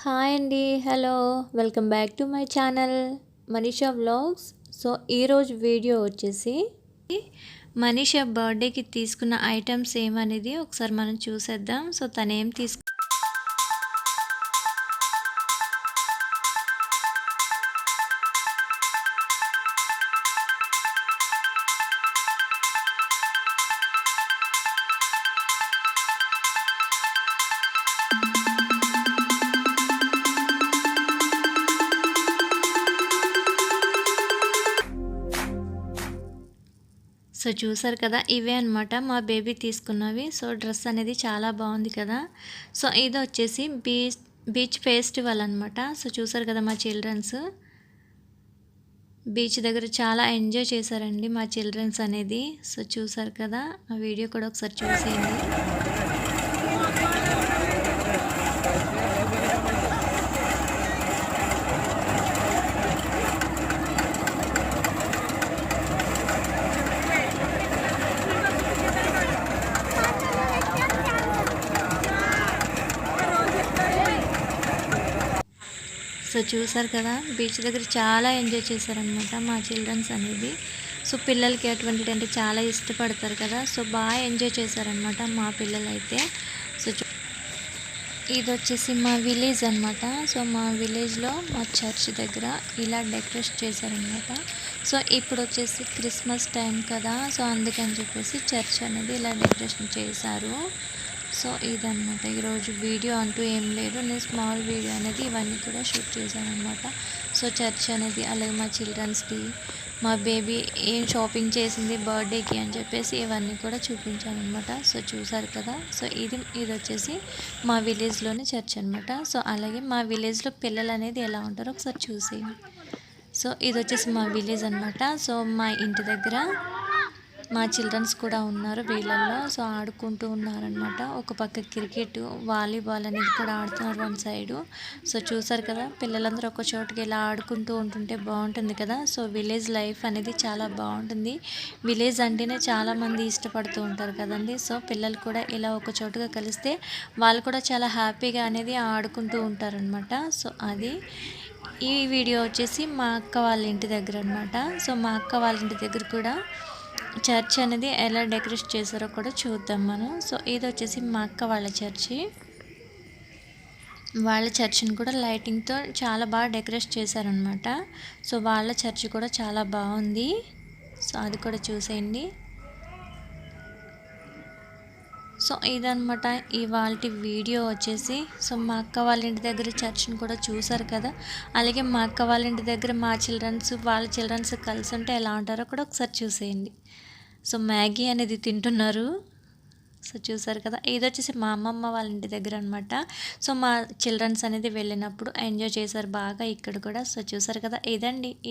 Hi అండి. Hello! Welcome back to my channel Manisha vlogs. So, ఈరోజు video వచ్చేసి మనీషా బర్త్‌డేకి తీసుకున్న ఐటెమ్స్ ఏమనేది ఒకసారి మనం చూసేద్దాం. సో, తనేం సో, చూసారు కదా! ఇవే అనమాట మా బేబీ తీసుకున్నవి. సో, డ్రెస్ అనేది చాలా బాగుంది కదా! సో, ఇదొచ్చేసి బీచ్ ఫెస్టివల్ అనమాట. సో, చూసారు కదా మా చిల్డ్రన్స్ బీచ్ దగ్గర చాలా ఎంజాయ్ చేశారండి మా చిల్డ్రన్స్ అనేది. సో, చూసారు కదా! ఆ వీడియో కూడా ఒకసారి చూసేయండి. సో, చూసారు కదా! బీచ్ దగ్గర చాలా ఎంజాయ్ చేశారనమాట మా చిల్డ్రన్స్ అనేది. సో, పిల్లలకి అటువంటిదంటే చాలా ఇష్టపడతారు కదా! సో, బాగా ఎంజాయ్ చేశారనమాట మా పిల్లలైతే. సో, ఇదొచ్చేసి మా విలేజ్ అనమాట. సో, మా విలేజ్‌లో మా చర్చ్ దగ్గర ఇలా డెకరేట్ చేశారనమాట. సో, ఇప్పుడొచ్చేసి క్రిస్మస్ టైం కదా! సో, అందుకని చెప్పేసి చర్చ్ అనేది ఇలా డెకరేషన్ చేశారు. సో, ఇదనమాట ఈరోజు వీడియో అంటూ ఏం లేదు. నేను స్మాల్ వీడియో అనేది ఇవన్నీ కూడా షూట్ చేశాననమాట. సో, చర్చ్ అనేది అలాగే మా చిల్డ్రన్స్‌కి మా బేబీ ఏం షాపింగ్ చేసింది బర్త్డేకి అని చెప్పేసి ఇవన్నీ కూడా చూపించానమాట. సో, చూసారు కదా! సో, ఇదొచ్చేసి మా విలేజ్‌లోని చర్చ్ అనమాట. సో, అలాగే మా విలేజ్‌లో పిల్లలు అనేది ఎలా ఉంటారో ఒకసారి చూసేయండి. సో, ఇదొచ్చేసి మా విలేజ్ అనమాట. సో, మా ఇంటి దగ్గర మా చిల్డ్రన్స్ కూడా ఉన్నారు వీళ్ళల్లో. సో, ఆడుకుంటూ ఉన్నారనమాట. ఒక పక్క క్రికెట్, వాలీబాల్ అనేది కూడా ఆడుతున్నారు వన్ సైడు. సో, చూసారు కదా! పిల్లలందరూ ఒక చోటుకి ఇలా ఆడుకుంటూ ఉంటుంటే బాగుంటుంది కదా! సో, విలేజ్ లైఫ్ అనేది చాలా బాగుంటుంది. విలేజ్ అంటేనే చాలామంది ఇష్టపడుతూ ఉంటారు కదండి. సో, పిల్లలు కూడా ఇలా ఒక చోటుగా కలిస్తే వాళ్ళు కూడా చాలా హ్యాపీగా అనేది ఆడుకుంటూ ఉంటారనమాట. సో, అది ఈ వీడియో వచ్చేసి మా అక్క వాళ్ళ ఇంటి దగ్గర అనమాట. సో, మా అక్క వాళ్ళ ఇంటి దగ్గర కూడా చర్చ్ అనేది ఎలా డెకరేట్ చేశారో కూడా చూద్దాం మనం. సో, ఇది వచ్చేసి మా అక్క వాళ్ళ చర్చి. వాళ్ళ చర్చిని కూడా లైటింగ్‌తో చాలా బాగా డెకరేట్ చేశారనమాట. సో, వాళ్ళ చర్చి కూడా చాలా బాగుంది. సో, అది కూడా చూసేయండి. సో, ఇదనమాట ఇవాల్టి వీడియో వచ్చేసి. సో, మా అక్క వాళ్ళ ఇంటి దగ్గర చర్చిని కూడా చూసారు కదా! అలాగే మా అక్క వాళ్ళ ఇంటి దగ్గర మా చిల్డ్రన్స్, వాళ్ళ చిల్డ్రన్స్ కలిసి ఉంటే ఎలా ఉంటారో కూడా ఒకసారి చూసేయండి. సో, మ్యాగీ అనేది తింటున్నారు. సో, చూసారు కదా! ఇదొచ్చేసి మా అమ్మమ్మ వాళ్ళ ఇంటి దగ్గర అనమాట. సో, మా చిల్డ్రన్స్ అనేది వెళ్ళినప్పుడు ఎంజాయ్ చేశారు బాగా ఇక్కడ కూడా. సో, చూసారు కదా! ఇదండి ఈ